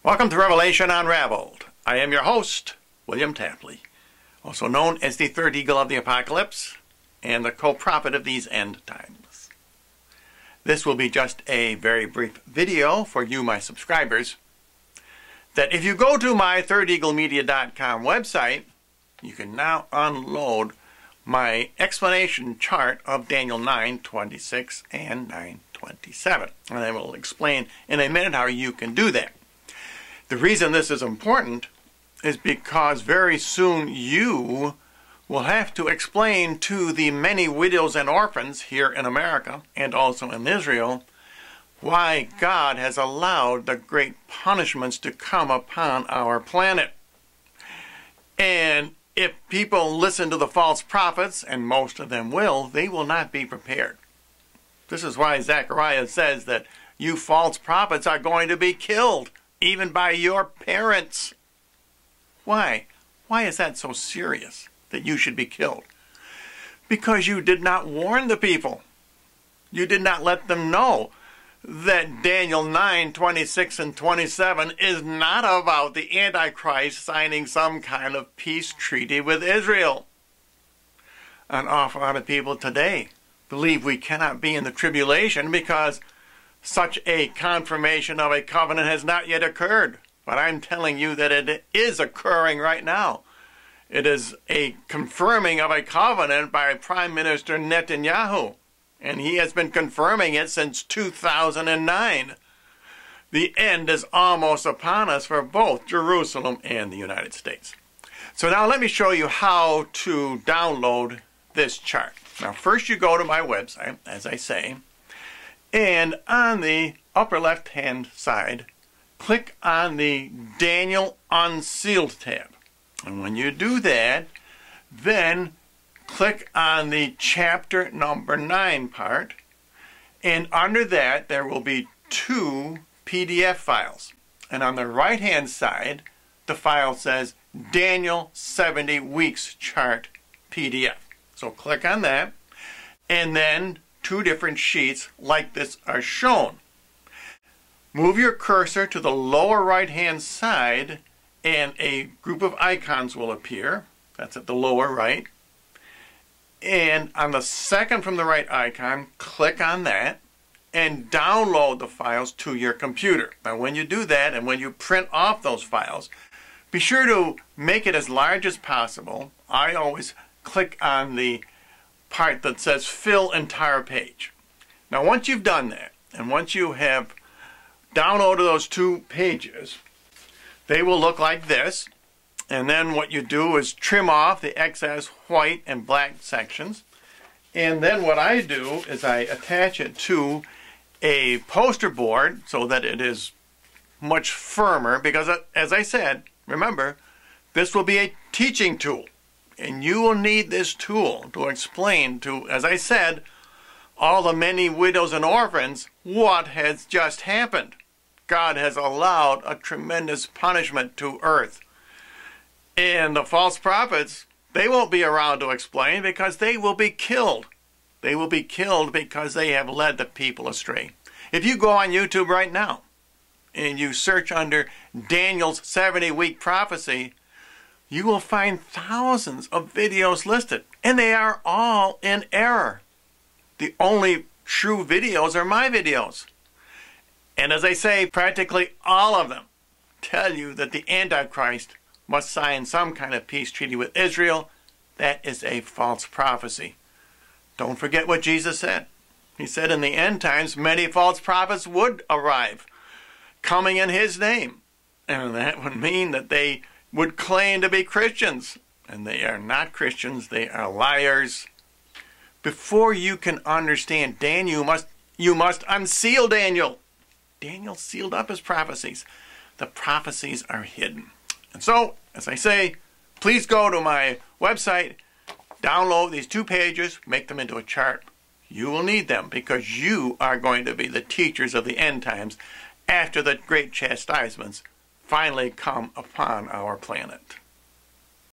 Welcome to Revelation Unraveled. I am your host, William Tapley, also known as the third eagle of the apocalypse and the co-prophet of these end times. This will be just a very brief video for you, my subscribers, that if you go to my thirdeaglemedia.com website, you can now unload my explanation chart of Daniel 9:26 and 9:27. And I will explain in a minute how you can do that. The reason this is important is because very soon you will have to explain to the many widows and orphans here in America and also in Israel why God has allowed the great punishments to come upon our planet. And if people listen to the false prophets, and most of them will, they will not be prepared. This is why Zechariah says that you false prophets are going to be killed, even by your parents. Why? Why is that so serious, that you should be killed? Because you did not warn the people. You did not let them know that Daniel 9:26 and 27 is not about the Antichrist signing some kind of peace treaty with Israel. An awful lot of people today believe we cannot be in the tribulation because such a confirmation of a covenant has not yet occurred. But I'm telling you that it is occurring right now. It is a confirming of a covenant by Prime Minister Netanyahu. And he has been confirming it since 2009. The end is almost upon us for both Jerusalem and the United States. So now let me show you how to download this chart. Now first you go to my website, as I say, and on the upper left hand side, click on the Daniel Unsealed tab. And when you do that, then click on the chapter number 9 part, and under that there will be 2 PDF files. And on the right hand side, the file says Daniel 70 Weeks Chart PDF. So click on that, and then 2 different sheets like this are shown. Move your cursor to the lower right hand side and a group of icons will appear. That's at the lower right. And on the second from the right icon, click on that and download the files to your computer. Now when you do that and when you print off those files, be sure to make it as large as possible. I always click on the part that says fill entire page. Now once you've done that, and once you have downloaded those 2 pages, they will look like this. And then what you do is trim off the excess white and black sections. And then what I do is I attach it to a poster board so that it is much firmer, because as I said, remember, this will be a teaching tool. And you will need this tool to explain to, as I said, all the many widows and orphans what has just happened. God has allowed a tremendous punishment to earth. And the false prophets, they won't be around to explain because they will be killed. They will be killed because they have led the people astray. If you go on YouTube right now and you search under Daniel's 70-week prophecy, you will find thousands of videos listed, and they are all in error. The only true videos are my videos. And as I say, practically all of them tell you that the Antichrist must sign some kind of peace treaty with Israel. That is a false prophecy. Don't forget what Jesus said. He said in the end times, many false prophets would arrive, coming in his name. And that would mean that they would claim to be Christians. And they are not Christians, they are liars. Before you can understand Daniel, you must unseal Daniel. Daniel sealed up his prophecies. The prophecies are hidden. And so, as I say, please go to my website, download these 2 pages, make them into a chart. You will need them because you are going to be the teachers of the end times after the great chastisements finally come upon our planet.